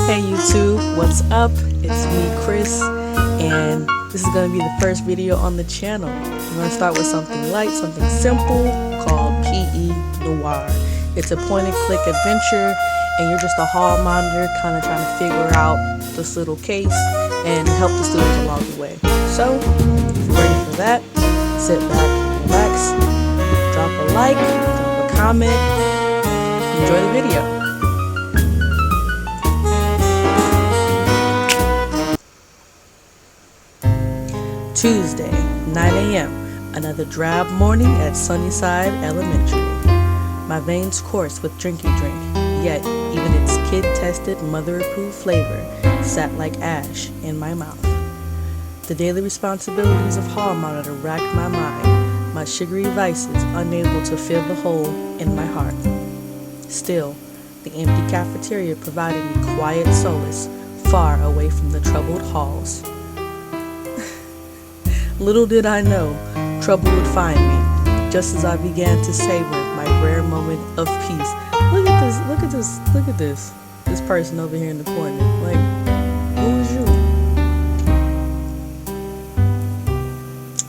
Hey YouTube, what's up? It's me, Chris, and this is going to be the first video on the channel. I'm going to start with something light, something simple called Noire. It's a point-and-click adventure, and you're just a hall monitor kind of trying to figure out this little case and help the students along the way. So, if you're ready for that, sit back, relax, drop a like, drop a comment, enjoy the video. Tuesday, 9 a.m., another drab morning at Sunnyside Elementary. My veins course with drinky drink, yet even its kid-tested, mother-approved flavor sat like ash in my mouth. The daily responsibilities of hall monitor racked my mind, my sugary vices unable to fill the hole in my heart. Still, the empty cafeteria provided me quiet solace, far away from the troubled halls. Little did I know, trouble would find me, just as I began to savor my rare moment of peace. Look at this, look at this, look at this. This person over here in the corner. Like, who is you?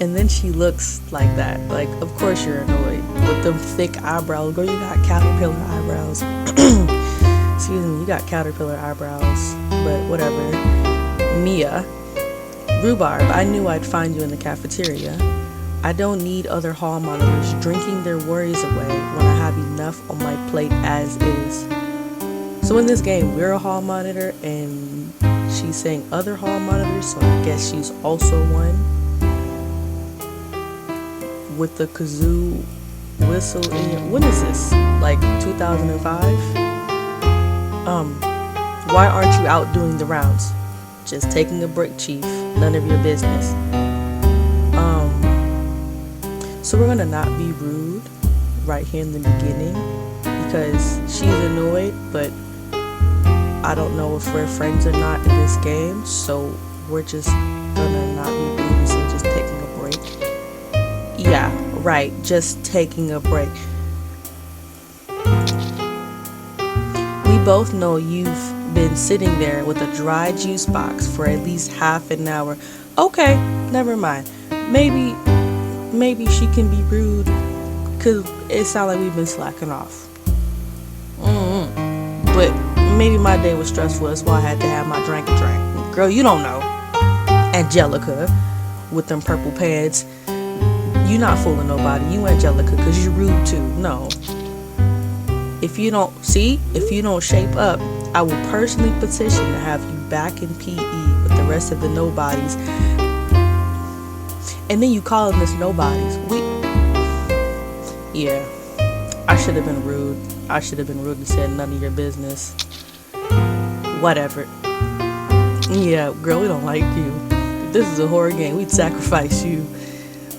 And then she looks like that. Like, of course you're annoyed. With them thick eyebrows. Girl, you got caterpillar eyebrows. Excuse me, you got caterpillar eyebrows. But whatever. Mia. Rhubarb, I knew I'd find you in the cafeteria. I don't need other hall monitors drinking their worries away when I have enough on my plate as is. So in this game, we're a hall monitor and she's saying other hall monitors, so I guess she's also one. With the kazoo whistle in. When is this? Like 2005? Why aren't you out doing the rounds? Just taking a break, Chief. None of your business. So we're gonna not be rude right here in the beginning because she's annoyed, but I don't know if we're friends or not in this game, so we're just gonna not be rude and say just taking a break. Yeah, right, just taking a break. We both know you've been sitting there with a dry juice box for at least half an hour. Okay, never mind. Maybe she can be rude because it sounds like we've been slacking off. But maybe my day was stressful. That's why I had to have my drink. Girl, you don't know. Angelica with them purple pants. You not fooling nobody. You Angelica because you're rude too. No. If you don't shape up, I will personally petition to have you back in PE with the rest of the nobodies. And then you calling us nobodies. Yeah, I should have been rude. I should have been rude and said none of your business. Whatever. Yeah, girl, we don't like you. If this is a horror game, we'd sacrifice you.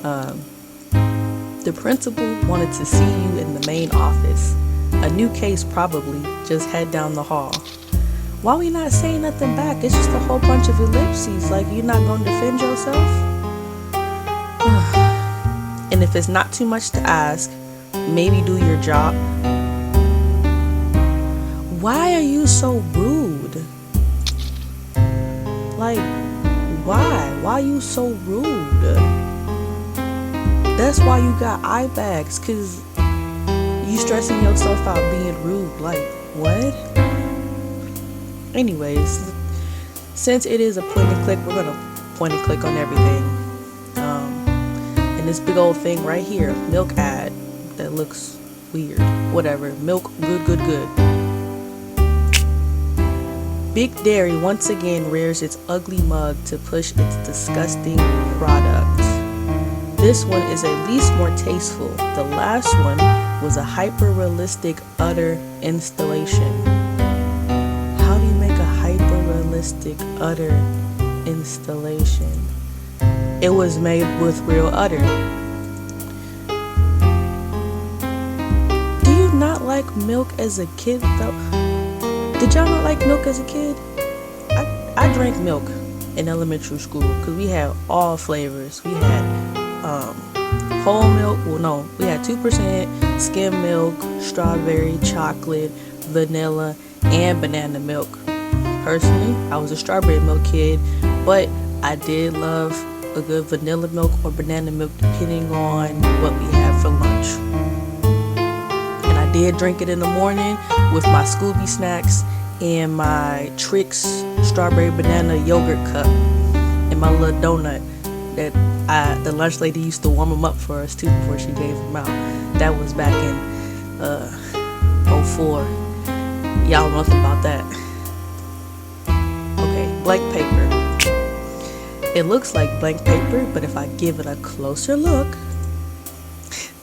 The principal wanted to see you in the main office. A new case probably. Just head down the hall. Why we not saying nothing back? It's just a whole bunch of ellipses. Like, you're not going to defend yourself? And if it's not too much to ask, maybe do your job. Why are you so rude? Like, why? Why are you so rude? That's why you got eye bags, because you stressing yourself out being rude. Like, what? Anyways, since it is a point and click, we're gonna point and click on everything. And this big old thing right here, milk ad, that looks weird. Whatever, milk, good. Big Dairy once again rears its ugly mug to push its disgusting product. This one is at least more tasteful. The last one was a hyper-realistic udder installation. How do you make a hyper-realistic udder installation? It was made with real udder. Do you not like milk as a kid though? Did y'all not like milk as a kid? I drank milk in elementary school because we had all flavors. We had whole milk. Well, no, we had 2% skim milk, strawberry, chocolate, vanilla, and banana milk. Personally, I was a strawberry milk kid, but I did love a good vanilla milk or banana milk depending on what we had for lunch. And I did drink it in the morning with my Scooby snacks and my Trix strawberry banana yogurt cup and my little donut that the lunch lady used to warm them up for us too before she gave them out. That was back in 04. Y'all know nothing about that. Okay, blank paper. It looks like blank paper, but if I give it a closer look,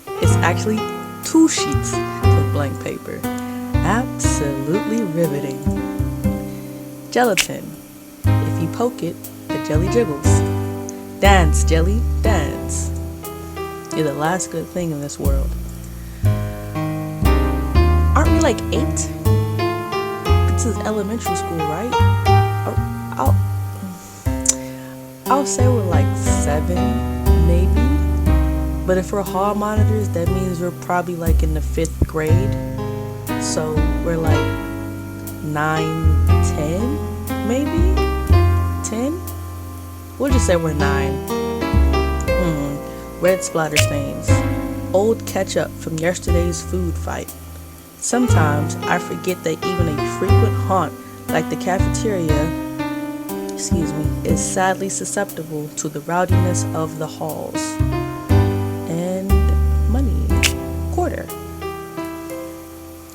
it's actually 2 sheets of blank paper. Absolutely riveting. Gelatin. If you poke it, the jelly jiggles. Dance, jelly, dance. You're the last good thing in this world. Aren't we like 8? This is elementary school, right? I'll say we're like 7, maybe. But if we're hall monitors, that means we're probably like in the 5th grade. So we're like 9, 10, maybe? 10? We'll just say we're 9. Red splatter stains. Old ketchup from yesterday's food fight. Sometimes I forget that even a frequent haunt like the cafeteria, is sadly susceptible to the rowdiness of the halls. And money. Quarter.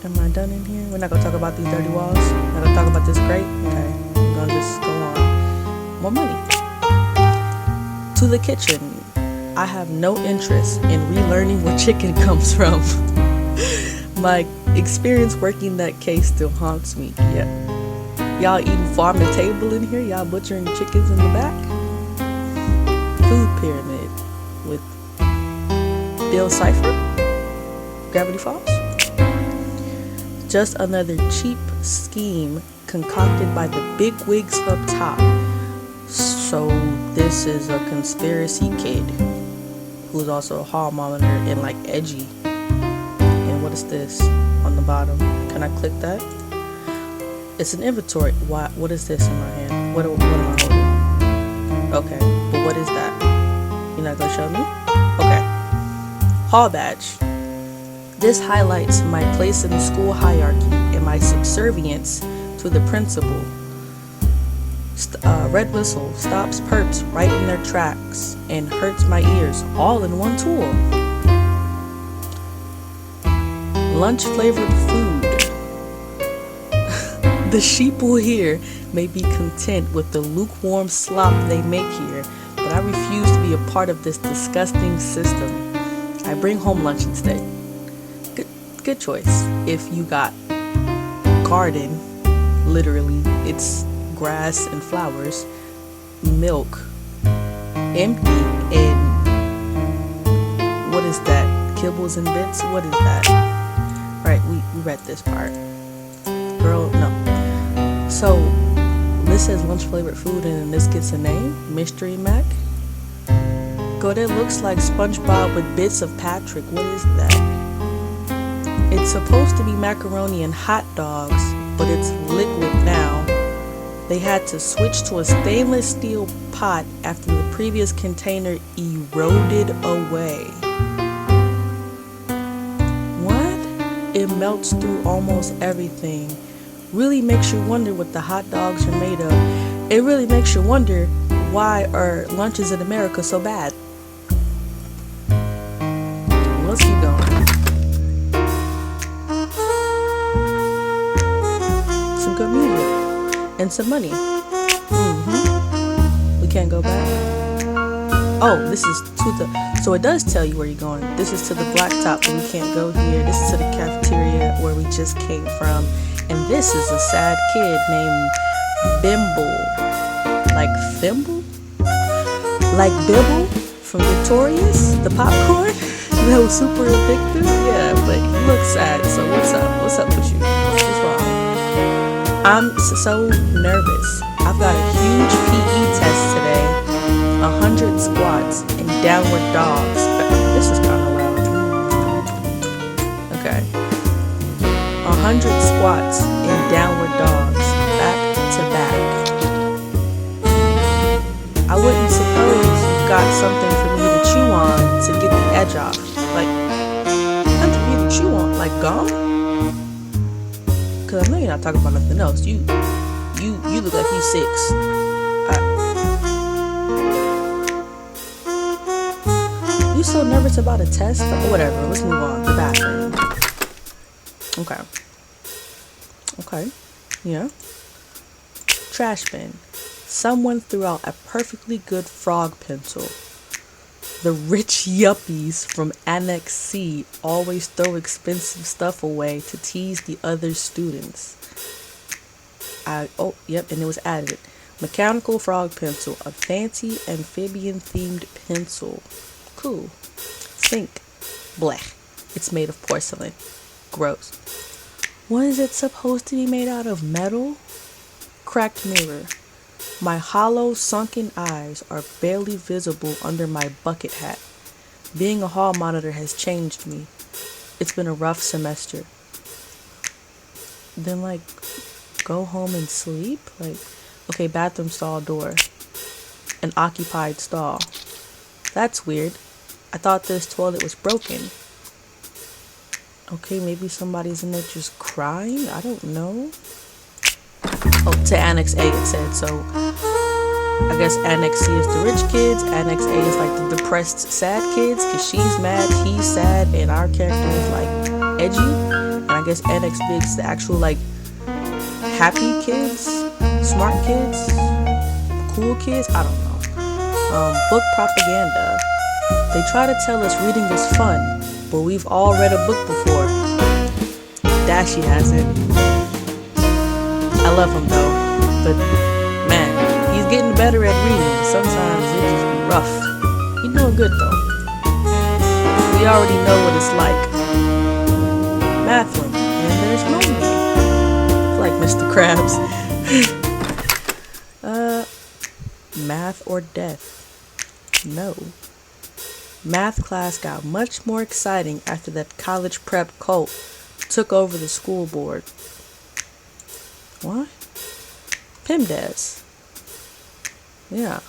Am I done in here? We're not going to talk about these dirty walls? We're not going to talk about this grate? Okay. We're going to just go on. More money. To the kitchen. I have no interest in relearning where chicken comes from. My experience working that case still haunts me. Yeah. Y'all eating farm to table in here? Y'all butchering chickens in the back? Food pyramid with Bill Cipher? Gravity Falls? Just another cheap scheme concocted by the big wigs up top. So this is a conspiracy kid who's also a hall monitor and like edgy. And what is this on the bottom? Can I click that? It's an inventory. What is this in my hand? What am I holding? Okay, but what is that? You're not gonna show me? Okay. Hall badge. This highlights my place in the school hierarchy and my subservience to the principal. Red whistle stops perps right in their tracks and hurts my ears, all in one tool. Lunch flavored food. The sheeple here may be content with the lukewarm slop they make here, but I refuse to be a part of this disgusting system. I bring home lunch instead. Good choice. If you got garden, literally, it's grass and flowers, milk, empty, and what is that? Kibbles and bits? What is that? Right, we read this part. Girl, no. So, this says lunch flavored food and then this gets a name, Mystery Mac. Girl, that looks like SpongeBob with bits of Patrick. What is that? It's supposed to be macaroni and hot dogs, but it's liquid now. They had to switch to a stainless steel pot after the previous container eroded away. What? It melts through almost everything. Really makes you wonder what the hot dogs are made of. It really makes you wonder why are lunches in America so bad. Let's keep going. Some good music. And some money. We can't go back. Oh, this is to the... So it does tell you where you're going. This is to the blacktop, but we can't go here. This is to the cafeteria where we just came from. And this is a sad kid named Bimble. Like Thimble? Like Bibble from Victorious? The popcorn? That was super addictive? Yeah, but he looks sad. So what's up? What's up with you? What's wrong? I'm so nervous. I've got a huge PE test today. 100 squats and downward dogs. This is kind of loud. Okay. 100 squats and downward dogs. Back to back. something for me to chew on to get the edge off. Like, something for you to chew on, like gum? Cause I know you're not talking about nothing else. You look like you 6. You so nervous about a test? Or whatever, let's move on. The bathroom. Okay. Yeah. Trash bin. Someone threw out a perfectly good frog pencil. The rich yuppies from Annex C always throw expensive stuff away to tease the other students. And it was added. Mechanical frog pencil, a fancy amphibian themed pencil. Cool. Sink. Blech. It's made of porcelain. Gross. What is it supposed to be made out of? Metal? Cracked mirror. My hollow, sunken eyes are barely visible under my bucket hat. Being a hall monitor has changed me. It's been a rough semester. Then, go home and sleep? Okay, bathroom stall door. An occupied stall. That's weird. I thought this toilet was broken. Okay, maybe somebody's in there just crying? I don't know. Oh, to Annex A it said, so I guess Annex C is the rich kids, Annex A is the depressed, sad kids, because she's mad, he's sad, and our character is edgy, and I guess Annex B is the actual happy kids, smart kids, cool kids, I don't know. Book propaganda. They try to tell us reading is fun, but we've all read a book before. Dashy hasn't. I love him though, but man, he's getting better at reading. Sometimes it just be rough. He's doing good though. We already know what it's like. Math room, and there's Monkey. Like Mr. Krabs. Math or death? No. Math class got much more exciting after that college prep cult took over the school board. What? PIMDES. Yeah.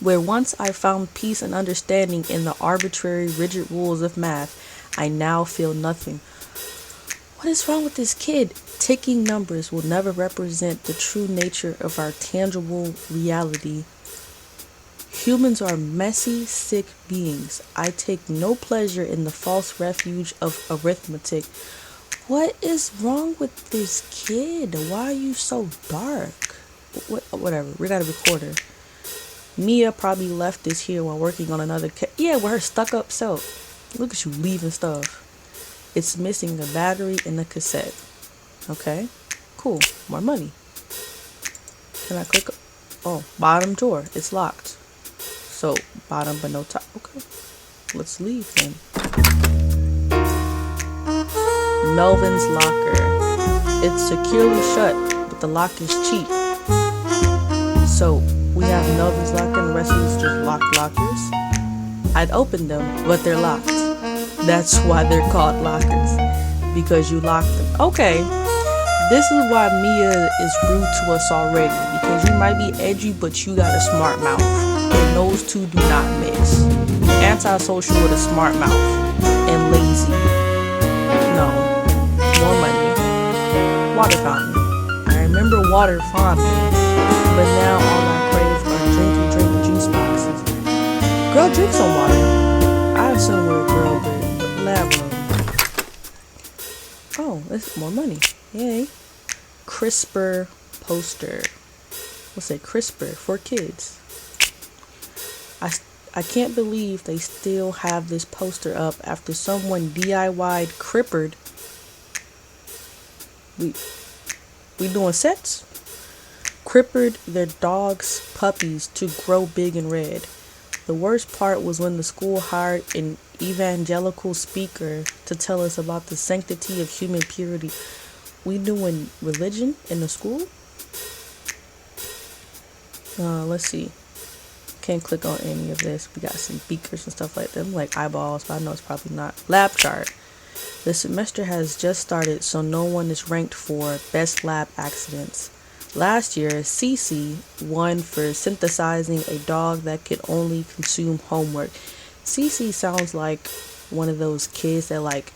Where once I found peace and understanding in the arbitrary, rigid rules of math, I now feel nothing. What is wrong with this kid? Ticking numbers will never represent the true nature of our tangible reality. Humans are messy, sick beings. I take no pleasure in the false refuge of arithmetic. What is wrong with this kid? Why are you so dark? Whatever. We got a recorder. Mia probably left this here while working on another with her stuck up self. Look at you leaving stuff. It's missing a battery and a cassette. Okay. Cool. More money. Can I click? Oh, bottom drawer. It's locked. So, bottom but no top. Okay. Let's leave then. Melvin's locker. It's securely shut, but the lock is cheap. So, we have Melvin's locker and the rest of us just locked lockers. I'd open them, but they're locked. That's why they're called lockers. Because you locked them. Okay. This is why Mia is rude to us already. Because you might be edgy, but you got a smart mouth. And those two do not mix. Antisocial with a smart mouth. And lazy. No. More money. Water fountain. I remember water fondly. But now all I crave are drinky juice boxes. Girl, drink some water. I assume we're a girl, but lab room. Oh, that's more money. Yay. CRISPR poster. We'll say CRISPR for kids. I can't believe they still have this poster up after someone DIY'd crippered. We doing sets? Crippered their dogs' puppies to grow big and red. The worst part was when the school hired an evangelical speaker to tell us about the sanctity of human purity. We doing religion in the school? Let's see. Can't click on any of this. We got some beakers and stuff like that. Like eyeballs, but I know it's probably not. Lab chart. The semester has just started, so no one is ranked for best lab accidents. Last year, Cece won for synthesizing a dog that could only consume homework. Cece sounds like one of those kids that like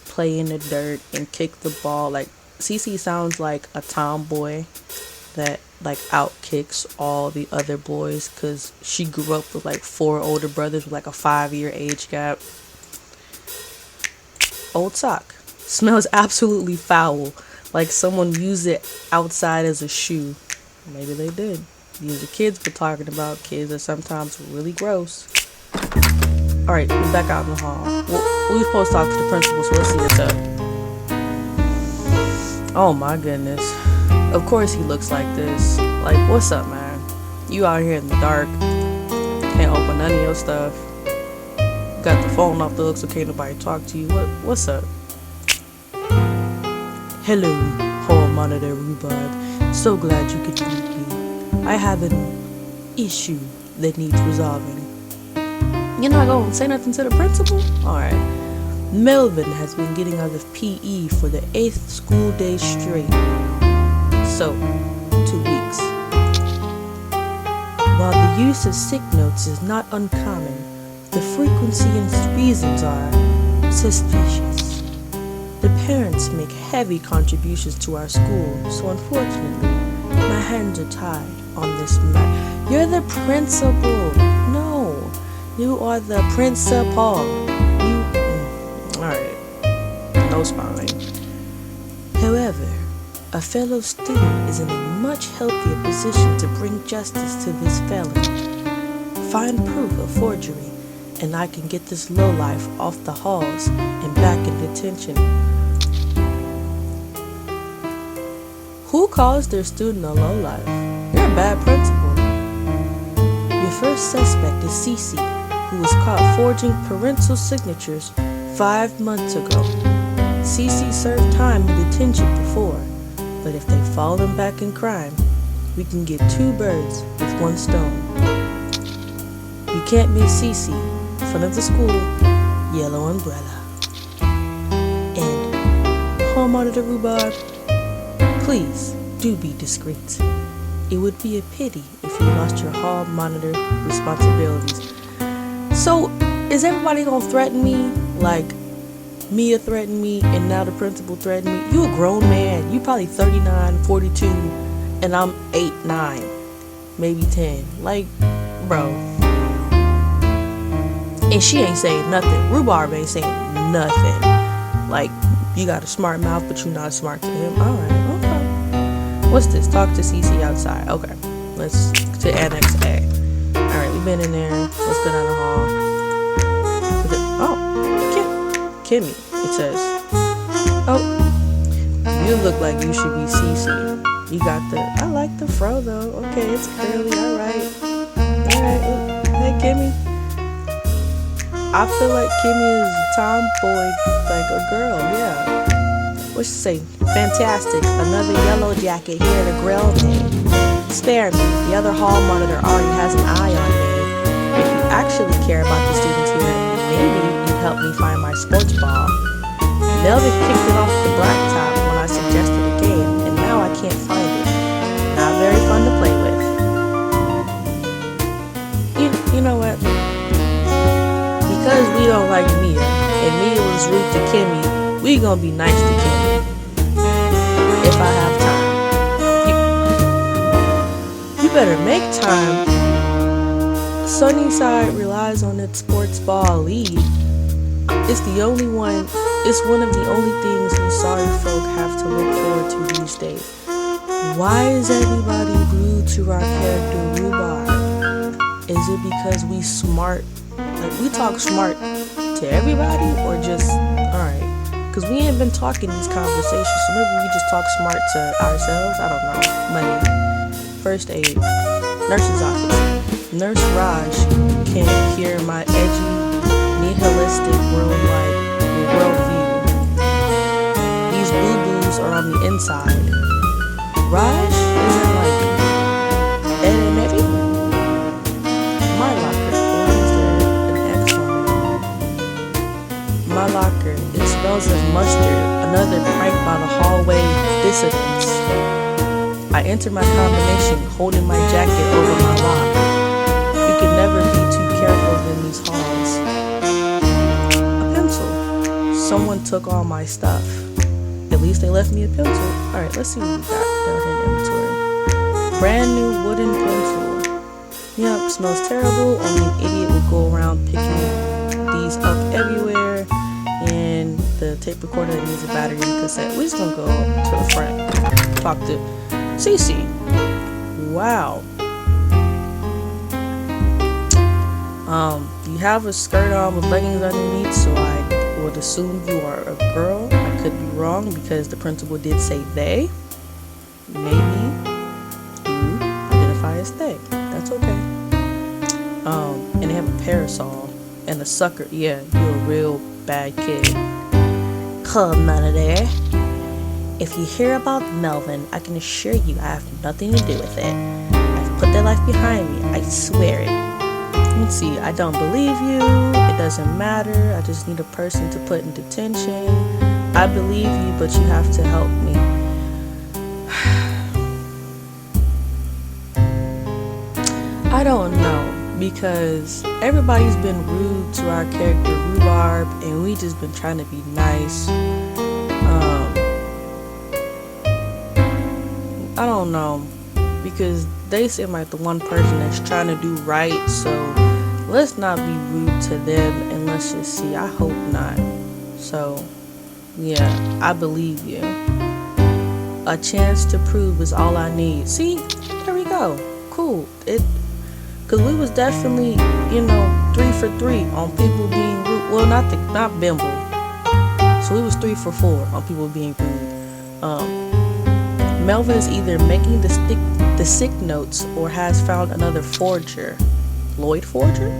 play in the dirt and kick the ball. Like Cece sounds like a tomboy that like outkicks all the other boys because she grew up with like 4 older brothers with like a 5-year age gap. Old sock. Smells absolutely foul. Like someone used it outside as a shoe. Maybe they did. These are kids we're talking about. Kids are sometimes really gross. Alright, we're back out in the hall. We were supposed to talk to the principal, so let's see what's up. Oh my goodness. Of course he looks like this. Like, what's up, man? You out here in the dark. Can't open none of your stuff. Got the phone off the hook so can't nobody talk to you. What's up? Hello, hall monitor rhubarb. So glad you could meet me. I have an issue that needs resolving. You're not going to say nothing to the principal? Alright. Melvin has been getting out of PE for the 8th school day straight. So, 2 weeks. While the use of sick notes is not uncommon, the frequency and reasons are suspicious. The parents make heavy contributions to our school, so unfortunately, my hands are tied on this matter. You're the principal. No, you are the principal. Alright, no spine. However, a fellow student is in a much healthier position to bring justice to this felon. Find proof of forgery, and I can get this lowlife off the halls and back in detention. Who calls their student a lowlife? You're a bad principal. Your first suspect is Cece, who was caught forging parental signatures 5 months ago. Cece served time in detention before, but if they follow them back in crime, we can get 2 birds with 1 stone. You can't miss Cece, front of the school, yellow umbrella. And hall monitor rhubarb, please do be discreet. It would be a pity if you lost your hall monitor responsibilities. So, is everybody gonna threaten me? Like, Mia threatened me, and now the principal threatened me? You a grown man. You probably 39, 42, and I'm 8, 9, maybe 10. Like, bro. And she ain't saying nothing. Rhubarb ain't saying nothing. Like, you got a smart mouth, but you're not smart to him. Alright, okay. What's this? Talk to CC outside. Okay. Let's to Annex A. Alright, we've been in there. Let's go down the hall. Oh, Kimmy, it says. Oh, you look like you should be CC. You got the, I like the fro though. Okay, it's curly. Alright. Alright. Hey, Kimmy. I feel like Kimmy is a tomboy, like a girl, yeah. What's she say? Fantastic. Another yellow jacket here to grill me. Spare me. The other hall monitor already has an eye on me. If you actually care about the students here, maybe you'd help me find my sports ball. Melvin kicked it off the blacktop when I suggested a game, and now I can't find it. Not very fun to play with. You know what? Because we don't like Mia, and Mia was rude to Kimmy, we gonna be nice to Kimmy. If I have time. You better make time. Sunnyside relies on its sports ball league. It's one of the only things you sorry folk have to look forward to these days. Why is everybody glued to our character Rhubarb? Is it because we smart? Like, we talk smart to everybody, or just, alright, because we ain't been talking these conversations, so maybe we just talk smart to ourselves. I don't know. Money, first aid, nurse's office. Nurse Raj can't hear my edgy, nihilistic worldview. These boo-boos are on the inside. Raj isn't like Ed and Eddie? My locker. My locker, it smells of mustard, another prank by the hallway dissidents. I enter my combination holding my jacket over my lock. You can never be too careful in these halls. A pencil. Someone took all my stuff. At least they left me a pencil. Alright, let's see what we got down here in inventory. Brand new wooden pencil. Yep, smells terrible. Only an idiot would go around picking these up everywhere. And the tape recorder that needs a battery and cassette. We're just gonna go to the front. Talk to Cece. Wow. You have a skirt on with leggings underneath, so I would assume you are a girl. I could be wrong because the principal did say they. Maybe you identify as they. That's okay. And they have a parasol and a sucker. Yeah, you're a real bad kid. Come out of there. If you hear about Melvin, I can assure you I have nothing to do with it. I've put that life behind me. I swear it. Let's see, I don't believe you. It doesn't matter. I just need a person to put in detention. I believe you, but you have to help me. I don't know, because everybody's been rude to our character Rhubarb, and we just been trying to be nice. I don't know, because they seem like the one person that's trying to do right, so let's not be rude to them, and let's just see. I hope not. So yeah, I believe you. A chance to prove is all I need. See, there we go. Cool. Because we was definitely, 3 for 3 on people being rude. Well, not Bimble. So we was 3 for 4 on people being rude. Melvin is either making the sick notes or has found another forger. Lloyd Forger?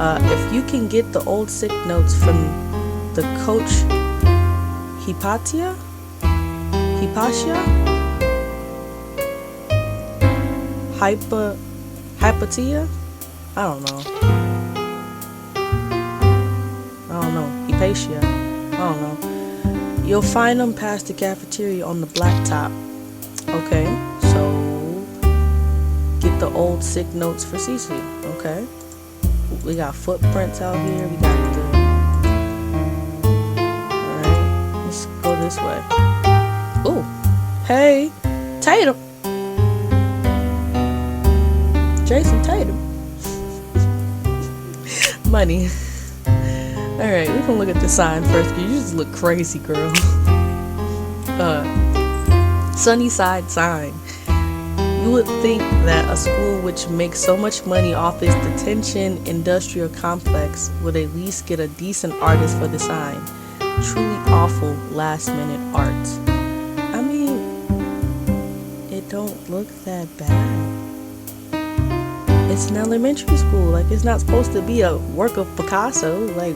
If you can get the old sick notes from the coach Hypatia? Hypatia? I don't know. Hypatia? I don't know. You'll find them past the cafeteria on the blacktop. Okay, so get the old sick notes for Cece. Okay. We got footprints out here. We got the... Alright, let's go this way. Ooh. Hey, Tatum. Jason Tatum. Money. Alright, we can look at the sign first, because you just look crazy, girl. Sunnyside sign. You would think that a school which makes so much money off its detention industrial complex would at least get a decent artist for the sign. Truly awful last minute art. I mean, it don't look that bad. It's an elementary school. Like, it's not supposed to be a work of Picasso. Like,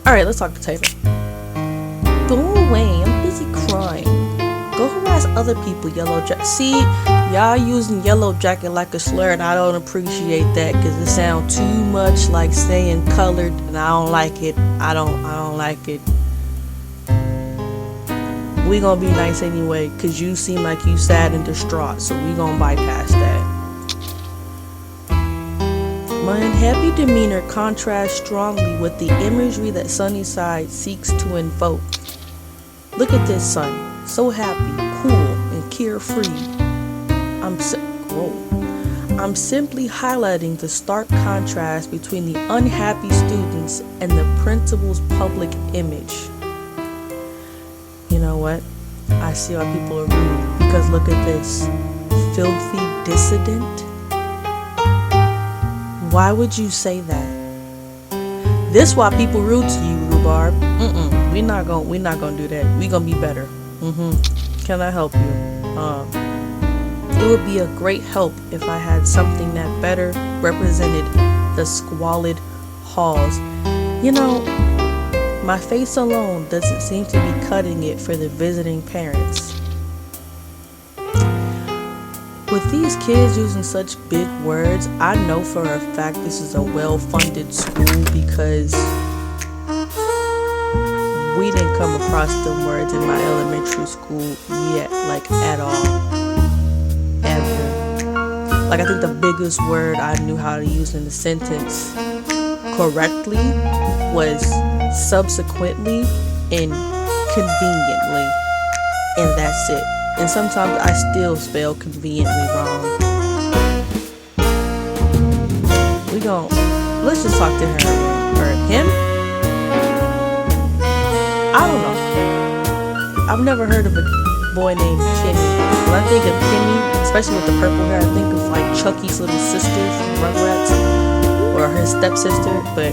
alright, let's talk to Taylor. Go away, I'm busy crying. Go harass other people, Yellow Jacket. See, y'all using Yellow Jacket like a slur, and I don't appreciate that, because it sounds too much like saying colored, and I don't like it. I don't like it. We gonna be nice anyway, because you seem like you sad and distraught, so we gonna bypass that. My unhappy demeanor contrasts strongly with the imagery that Sunnyside seeks to invoke. Look at this son. So happy, cool, and carefree. I'm simply highlighting the stark contrast between the unhappy students and the principal's public image. You know what? I see why people are rude, because look at this. Filthy dissident? Why would you say that? This why people rude to you, Rhubarb. We're not gonna do that. We gonna be better. Can I help you? It would be a great help if I had something that better represented the squalid halls. My face alone doesn't seem to be cutting it for the visiting parents. With these kids using such big words, I know for a fact this is a well-funded school, because we didn't come across them words in my elementary school yet, like at all. Like, I think the biggest word I knew how to use in the sentence correctly was subsequently and conveniently, and that's it. And sometimes I still spell conveniently wrong. Let's just talk to her or him. I don't know. I've never heard of a boy named Kenny. When I think of Kenny, especially with the purple hair, I think of like Chucky's little sister from Rugrats, or her stepsister. But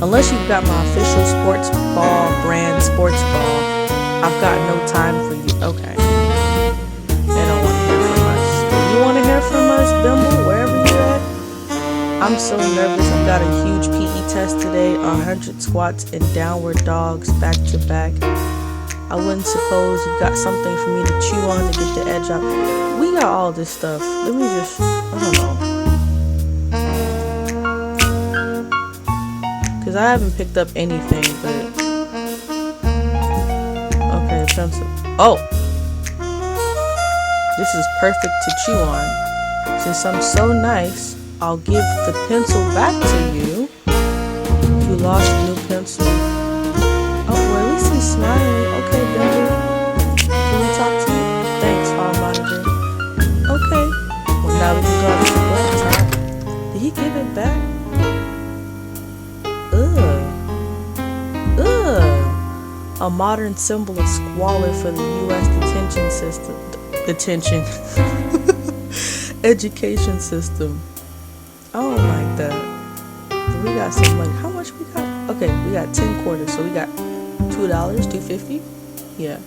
unless you've got my official sports ball brand sports ball, I've got no time for you. Okay. They don't want to hear from us. You want to hear from us, Bimble, wherever you're at? I'm so nervous. I've got a huge PE test today, 100 squats and downward dogs back to back. I wouldn't suppose you've got something for me to chew on to get the edge up. We got all this stuff. Let me just, I don't know. Because I haven't picked up anything, but... Okay, pencil. Oh! This is perfect to chew on. Since I'm so nice, I'll give the pencil back to you. You lost a new pencil. Oh, well, at least he's smiling. Okay, Bimble. Can we talk to you? Thanks, hall monitor. Okay. Well, now we can go out to the laptop. Did he give it back? Ugh. A modern symbol of squalor for the U.S. detention system. Education system. I don't like that. We got some money. How much we got? Okay, we got 10 quarters. So we got $2, $2.50. Yeah.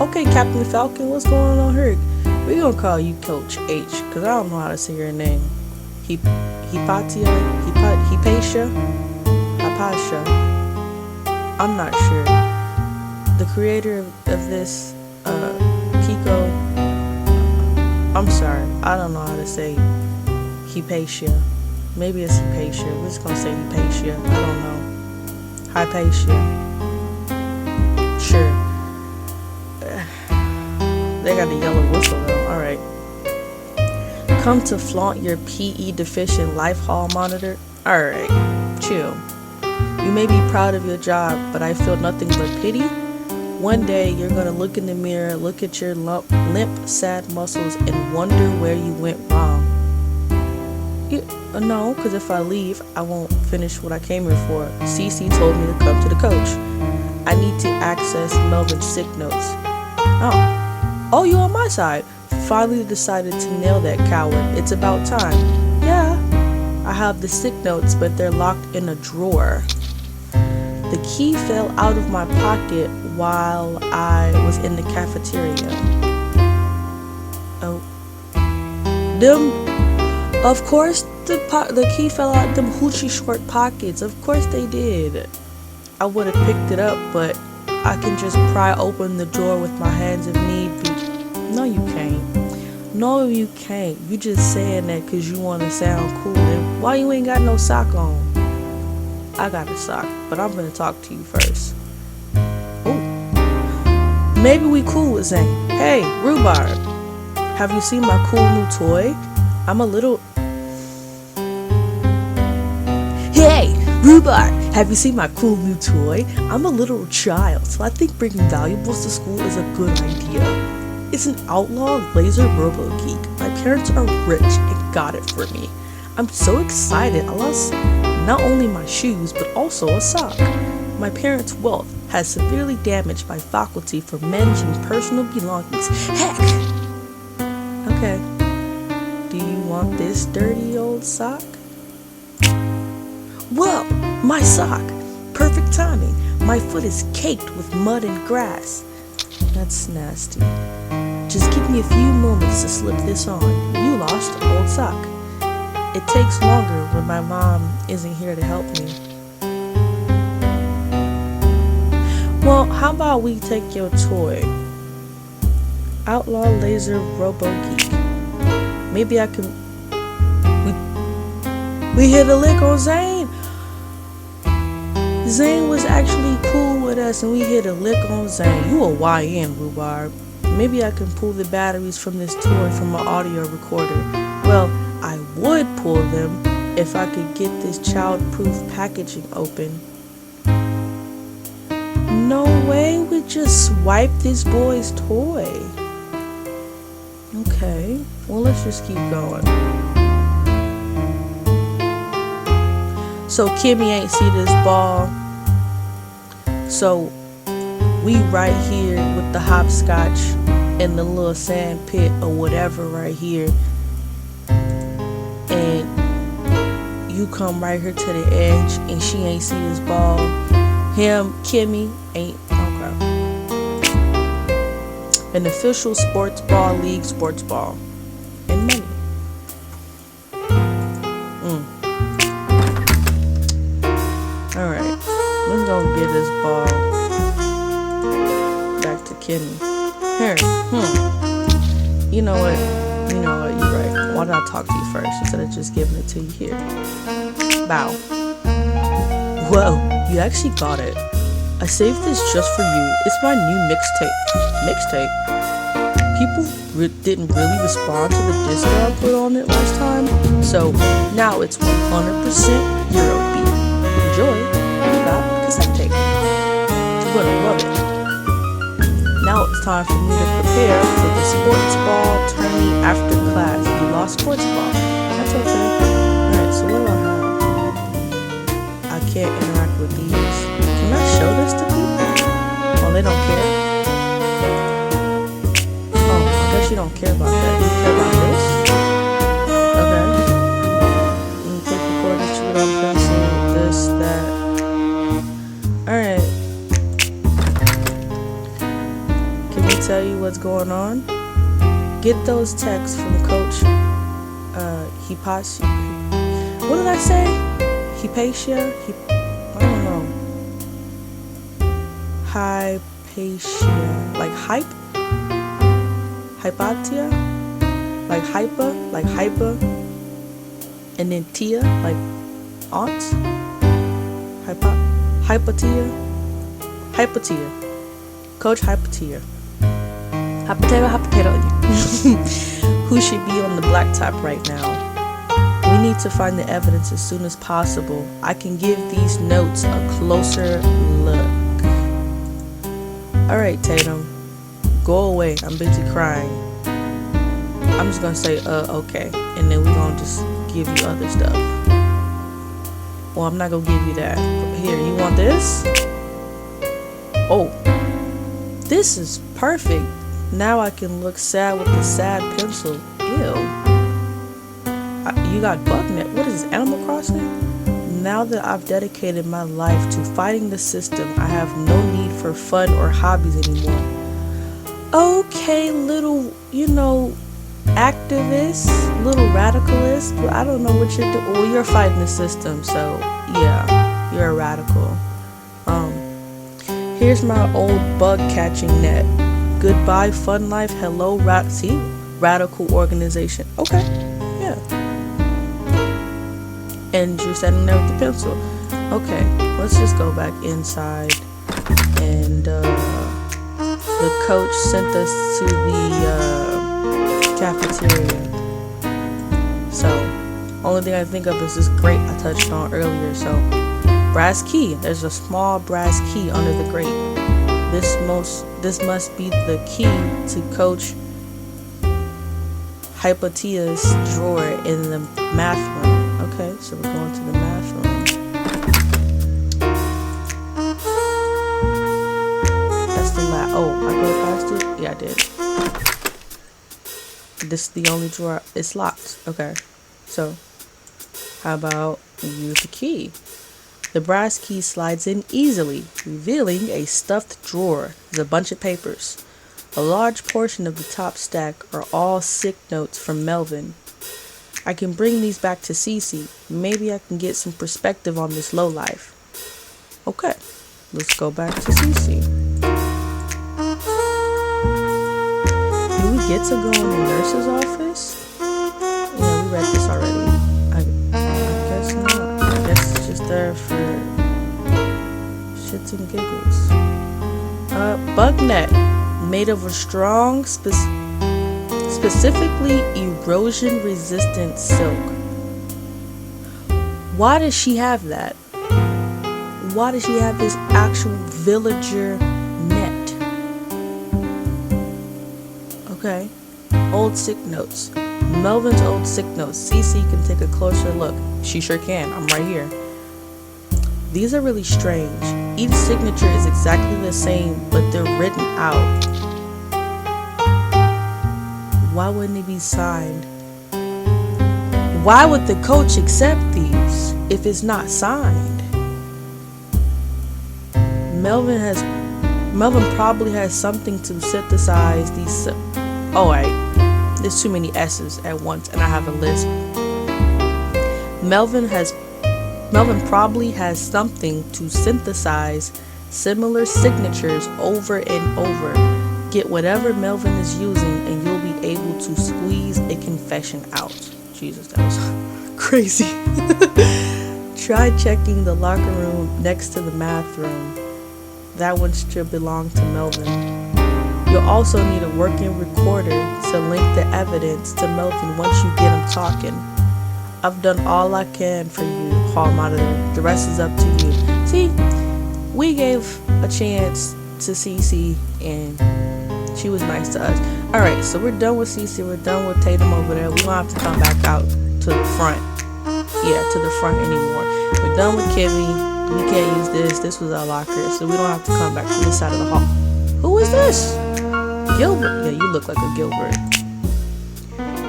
Okay, Captain Falcon, what's going on here? We gonna call you Coach H, cause I don't know how to say your name. Hypatia. I'm not sure. The creator of this, Pico. I'm sorry, I don't know how to say Hypatia. Maybe it's Hypatia. We're just gonna say Hypatia. I don't know. Hypatia. Sure. They got the yellow whistle though. Alright. Come to flaunt your PE deficient life hall monitor? Alright. Chill. You may be proud of your job, but I feel nothing but pity. One day, you're going to look in the mirror, look at your limp, sad muscles, and wonder where you went wrong. No, because if I leave, I won't finish what I came here for. Cece told me to come to the coach. I need to access Melvin's sick notes. Oh, you on my side. Finally decided to nail that coward. It's about time. Yeah, I have the sick notes, but they're locked in a drawer. The key fell out of my pocket while I was in the cafeteria. Oh. Of course the key fell out them hoochie short pockets. Of course they did. I would have picked it up, but I can just pry open the drawer with my hands if need be. No, you can't. No, you can't. You just saying that because you want to sound cool. And why you ain't got no sock on? I got a sock, but I'm gonna talk to you first. Ooh. Maybe we cool with Zane. Hey, Rhubarb, have you seen my cool new toy? I'm a little... Hey, Rhubarb, have you seen my cool new toy? I'm a little child, so I think bringing valuables to school is a good idea. It's an outlaw laser robo geek. My parents are rich and got it for me. I'm so excited. I lost not only my shoes, but also a sock. My parents' wealth has severely damaged my faculty for managing personal belongings. Heck! Okay. Do you want this dirty old sock? Whoa! My sock! Perfect timing. My foot is caked with mud and grass. That's nasty. Just give me a few moments to slip this on. You lost an old sock. It takes longer when my mom isn't here to help me. Well, how about we take your toy? Outlaw Laser Robo Geek. Maybe I can... We hit a lick on Zane. Zane was actually cool with us and we hit a lick on Zane. You a YN, Rhubarb. Maybe I can pull the batteries from this toy from an audio recorder. Well, I would pull them if I could get this child-proof packaging open. No way we just swipe this boy's toy. Okay, well, let's just keep going. So Kimmy ain't see this ball. So we right here with the hopscotch and the little sand pit or whatever right here. And you come right here to the edge and she ain't see this ball. Kimmy ain't, okay. An official sports ball league, sports ball. And money. Alright, let's go get this ball back to Kimmy. Here, You know what, you're right. Why did I talk to you first instead of just giving it to you here? Bow. Whoa, you actually got it. I saved this just for you. It's my new mixtape. People didn't really respond to the disc that I put on it last time, so now it's 100% Eurobeat. Enjoy. You got cassette tape. You're gonna love it. Now it's time for me to prepare for the sports ball tourney after class. You lost sports ball. That's okay. Alright, so what do I have? I can't interact with these. Can I show this to people? Oh, they don't care? Oh, I guess you don't care about that. You care about this? Okay. You can take recordings, shoot on pencil, this, that. Alright. Can we tell you what's going on? Get those texts from Coach Hipashi. What did I say? Hypatia? I don't know. Hypatia. Like hype? Hypatia? Like hypa? Like hypa? And then tia? Like aunt? Hypatia? Hypatia. Coach Hypatia. Hot potato. Who should be on the blacktop right now? We need to find the evidence as soon as possible. I can give these notes a closer look. Alright, Tatum. Go away. I'm busy crying. I'm just gonna say, okay. And then we're gonna just give you other stuff. Well, I'm not gonna give you that. Here, you want this? Oh. This is perfect. Now I can look sad with the sad pencil. Ew. You got Bugnet. What is this, Animal Crossing? Now that I've dedicated my life to fighting the system, I have no need for fun or hobbies anymore. Okay, little, activist, little radicalist. Well, I don't know what you're doing. Well, you're fighting the system, so yeah, you're a radical. Here's my old bug catching net. Goodbye, fun life. Hello, radical organization. Okay, yeah. And you're standing there with the pencil. Okay, let's just go back inside. And the coach sent us to the cafeteria. So, only thing I think of is this grate I touched on earlier. So, brass key. There's a small brass key under the grate. This must be the key to Coach Hypatia's drawer in the math room. Okay, so we're going to the math room. That's the last. Oh, I go past it? Yeah, I did. This is the only drawer. It's locked. Okay, so how about we use the key? The brass key slides in easily, revealing a stuffed drawer with a bunch of papers. A large portion of the top stack are all sick notes from Melvin. I can bring these back to Cece. Maybe I can get some perspective on this lowlife. Okay, let's go back to Cece. Do we get to go in the nurse's office? Yeah, we read this already. I guess not. I guess it's just there for shits and giggles. Bugnet. made of a strong, specifically erosion-resistant silk. Why does she have that? Why does she have this actual villager net? Okay. Old sick notes. Melvin's old sick notes. Cece can take a closer look. She sure can. I'm right here. These are really strange. Each signature is exactly the same, but they're written out. Why wouldn't it be signed? Why would the coach accept these if it's not signed? Melvin probably has something to synthesize these. Oh, wait. There's too many S's at once, and I have a lisp. Melvin probably has something to synthesize similar signatures over and over. Get whatever Melvin is using, and you'll be able to squeeze a confession out. Jesus, that was crazy. Try checking the locker room next to the math room. That one should belong to Melvin. You'll also need a working recorder to link the evidence to Melvin once you get him talking. I've done all I can for you, hall monitor. The rest is up to you. See, we gave a chance to Cece, and she was nice to us. Alright, so we're done with Cece. We're done with Tatum over there. We don't have to come back out to the front. Yeah, to the front anymore. We're done with Kimmy. We can't use this. This was our locker, so we don't have to come back to this side of the hall. Who is this? Gilbert. Yeah, you look like a Gilbert.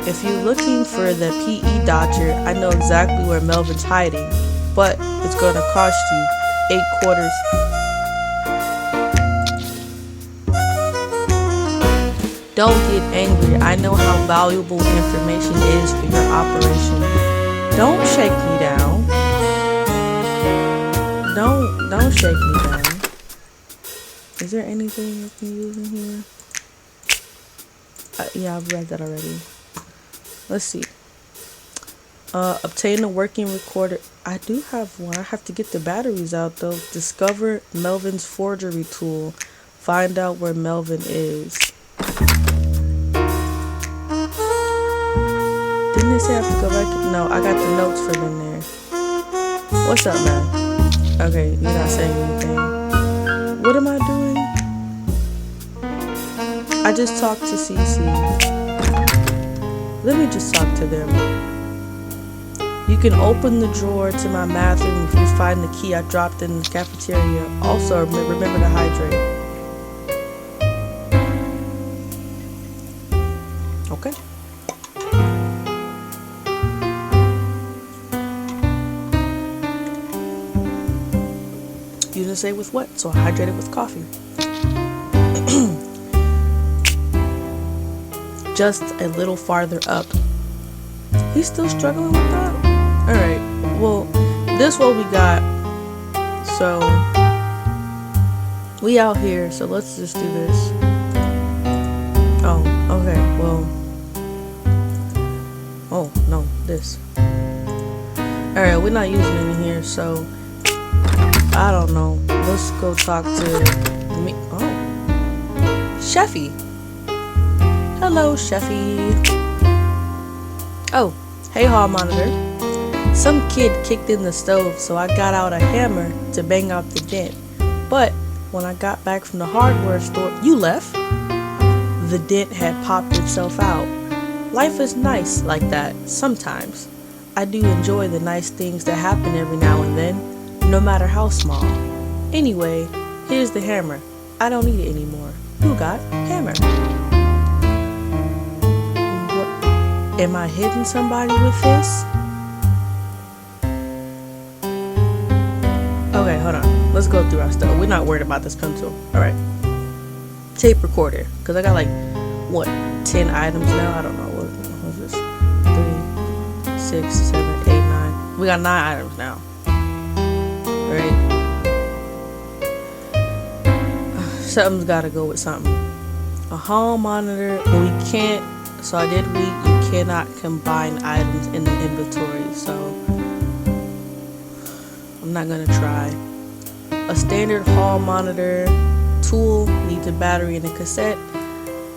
If you're looking for the PE Dodger, I know exactly where Melvin's hiding, but it's going to cost you 8 quarters. Don't get angry. I know how valuable information is for your operation. Don't shake me down. Don't shake me down. Is there anything I can use in here? Yeah, I've read that already. Let's see. Obtain a working recorder. I do have one. I have to get the batteries out though. Discover Melvin's forgery tool. Find out where Melvin is. Didn't they say I have to go back? No, I got the notes for them there. What's up, man? Okay, you're not saying anything. What am I doing? I just talked to Cece. Let me just talk to them. You can open the drawer to my bathroom if you find the key I dropped in the cafeteria. Also, remember to hydrate. Okay. You didn't say with what, so I hydrated with coffee. Just a little farther up. He's still struggling with that? Alright, well, this what we got. So, we out here, so let's just do this. Oh, okay, well. Oh, no, this. Alright, we're not using it in here, so I don't know. Let's go talk to me. Oh. Chefy. Hello, Chefy. Oh, hey, hall monitor. Some kid kicked in the stove, so I got out a hammer to bang out the dent. But when I got back from the hardware store, you left? The dent had popped itself out. Life is nice like that, sometimes. I do enjoy the nice things that happen every now and then, no matter how small. Anyway, here's the hammer. I don't need it anymore. Who got hammer? Am I hitting somebody with this? Okay, hold on. Let's go through our stuff. We're not worried about this pencil. Alright. Tape recorder. Because I got like, what, 10 items now? I don't know. What was this? 3, 6, 7, 8, 9. We got 9 items now. Alright. Something's got to go with something. A hall monitor. We can't. So I did read you cannot combine items in the inventory, so I'm not gonna try. A standard hall monitor, tool, needs a battery and a cassette.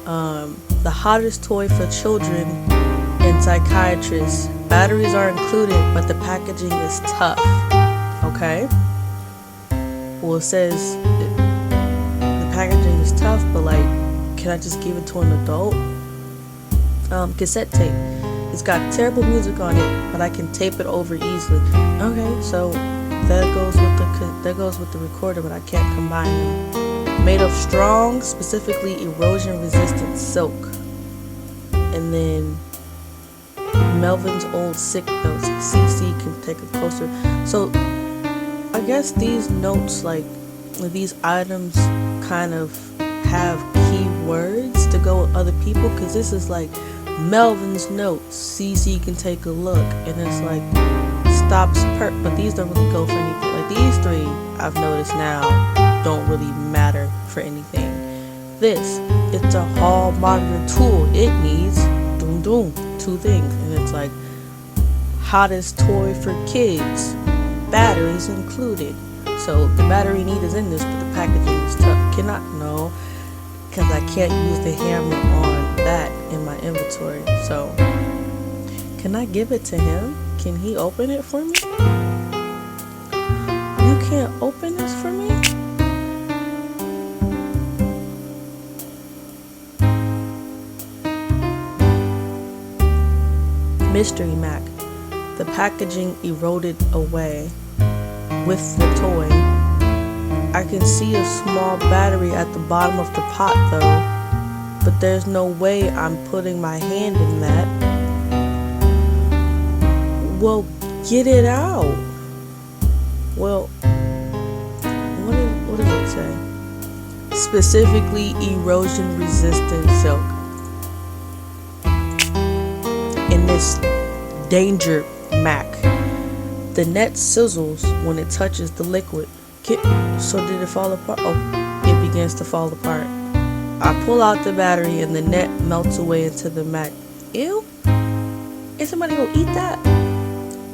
The hottest toy for children and psychiatrists. Batteries are included, but the packaging is tough. Okay? Well, it says the packaging is tough, but like, can I just give it to an adult? Cassette tape. It's got terrible music on it, but I can tape it over easily. Okay, so that goes with the recorder, but I can't combine them. Made of strong, specifically erosion-resistant silk. And then Melvin's old sick notes. CC can take a closer. So I guess these notes, like these items, kind of have keywords to go with other people, because this is like Melvin's notes. CC can take a look, and it's like stops but these don't really go for anything. Like these three, I've noticed now, don't really matter for anything. This, it's a hall monitor tool. It needs two things, and it's like hottest toy for kids, batteries included. So the battery need is in this, but the packaging is tough. Cannot know, because I can't use the hammer on that in my inventory. So can I give it to him? Can he open it for me? You can't open this for me? Mystery Mac. The packaging eroded away with the toy. I can see a small battery at the bottom of the pot though, but there's no way I'm putting my hand in that. Well, get it out. Well, what does it say? Specifically erosion resistant silk. In this Danger Mac, the net sizzles when it touches the liquid. So did it fall apart? Oh, it begins to fall apart. I pull out the battery and the net melts away into the Mac. Ew? Is somebody gonna eat that?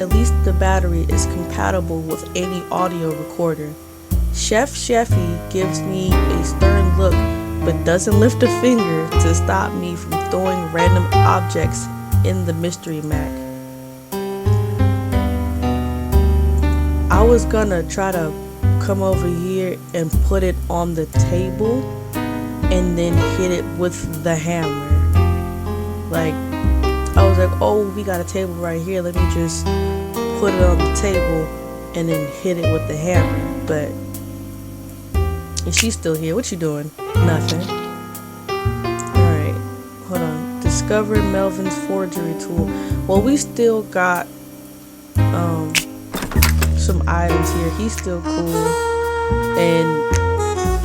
At least the battery is compatible with any audio recorder. Chef Sheffy gives me a stern look, but doesn't lift a finger to stop me from throwing random objects in the Mystery Mac. I was gonna try to come over here and put it on the table and then hit it with the hammer. Like, I was like, oh, we got a table right here, let me just put it on the table and then hit it with the hammer. But and she's still here. What you doing? Nothing. Alright, hold on. Discover Melvin's forgery tool. Well, we still got some items here. He's still cool. And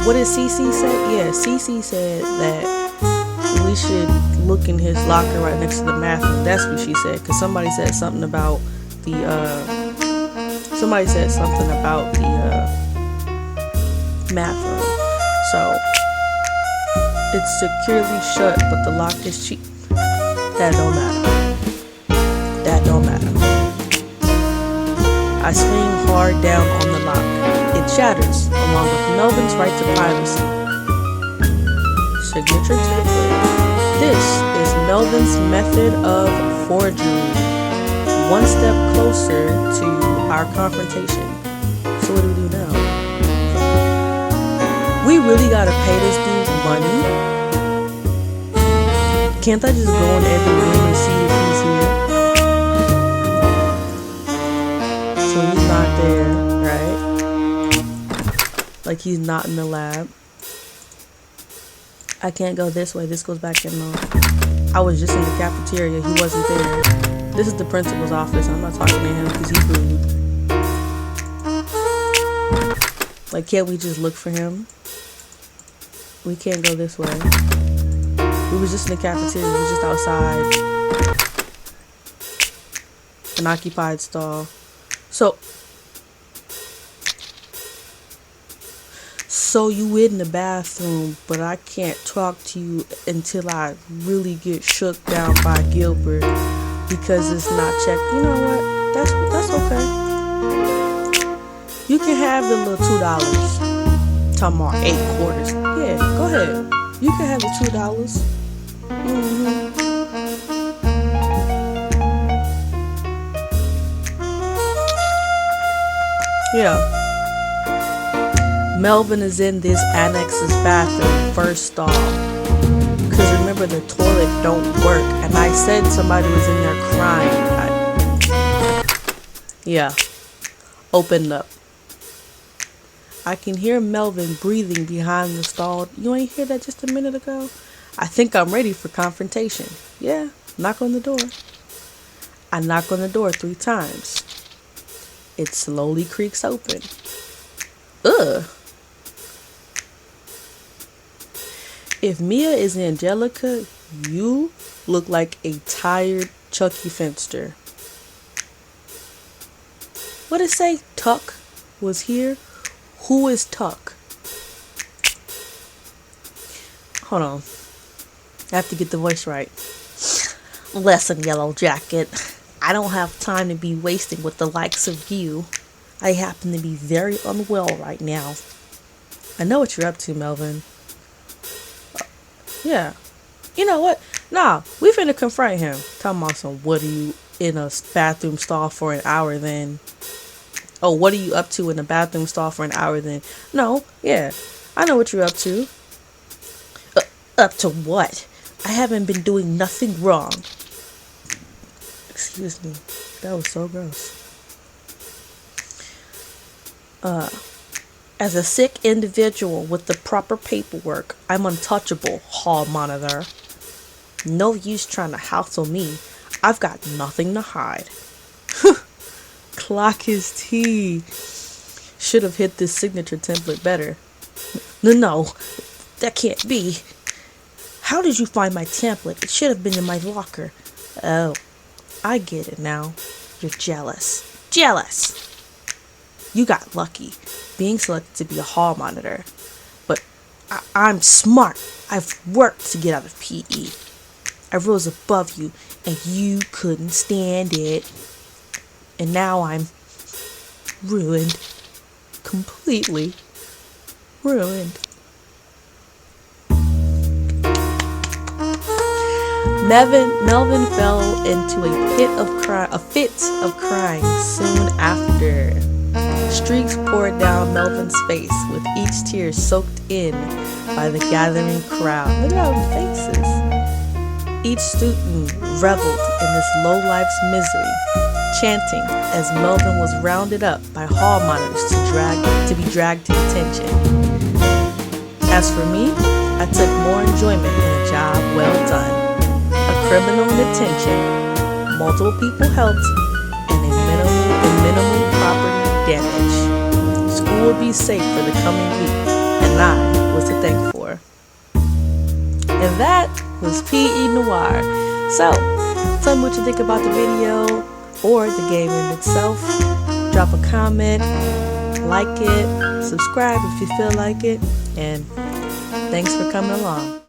what did CC say? Yeah, CC said that we should look in his locker right next to the math room. That's what she said, because somebody said something about the math room. So it's securely shut, but the lock is cheap. That don't matter. That don't matter. I swing hard down on the lock. It shatters, along with Melvin's right to privacy. Signature template. This is Melvin's method of forgery. One step closer to our confrontation. So what do we do now? We really gotta pay this dude money? Can't I just go in every room and see if he's here? So he's not there, right? Like he's not in the lab. I can't go this way. This goes back in the... I was just in the cafeteria. He wasn't there. This is the principal's office. I'm not talking to him because he's rude. Like, can't we just look for him? We can't go this way. We was just in the cafeteria. We was just outside. An occupied stall. So you in the bathroom, but I can't talk to you until I really get shook down by Gilbert because it's not checked. You know what? That's okay. You can have the little $2. Talking about 8 quarters. Yeah, go ahead. You can have the $2. Yeah. Melvin is in this annex's bathroom, first stall. Because remember, the toilet don't work. And I said somebody was in there crying. Yeah. Opened up. I can hear Melvin breathing behind the stall. You ain't hear that just a minute ago? I think I'm ready for confrontation. Yeah. Knock on the door. I knock on the door 3 times. It slowly creaks open. Ugh. If Mia is Angelica, you look like a tired Chucky Finster. What did it say? Tuck was here? Who is Tuck? Hold on. I have to get the voice right. Listen, Yellow Jacket. I don't have time to be wasting with the likes of you. I happen to be very unwell right now. I know what you're up to, Melvin. Yeah. You know what? Nah, we finna confront him. Talking about some, what are you in a bathroom stall for an hour then? Oh, what are you up to in a bathroom stall for an hour then? No, yeah. I know what you're up to. Up to what? I haven't been doing nothing wrong. Excuse me. That was so gross. As a sick individual with the proper paperwork, I'm untouchable, hall monitor. No use trying to hassle me. I've got nothing to hide. Clock his T. Should have hit this signature template better. No, that can't be. How did you find my template? It should have been in my locker. Oh, I get it now. You're jealous. Jealous! You got lucky, being selected to be a hall monitor. But I'm smart. I've worked to get out of PE. I rose above you, and you couldn't stand it. And now I'm ruined. Completely ruined. Melvin fell into a fit of crying soon after. Streaks poured down Melvin's face, with each tear soaked in by the gathering crowd. Look at all the faces. Each student reveled in this low-life's misery, chanting as Melvin was rounded up by hall monitors to be dragged to detention. As for me, I took more enjoyment in a job well done. A criminal in detention, multiple people helped, and minimal property damage. School will be safe for the coming week, and I was to thank for. And that was PE Noire. So, tell me what you think about the video or the game in itself. Drop a comment, like it, subscribe if you feel like it, and thanks for coming along.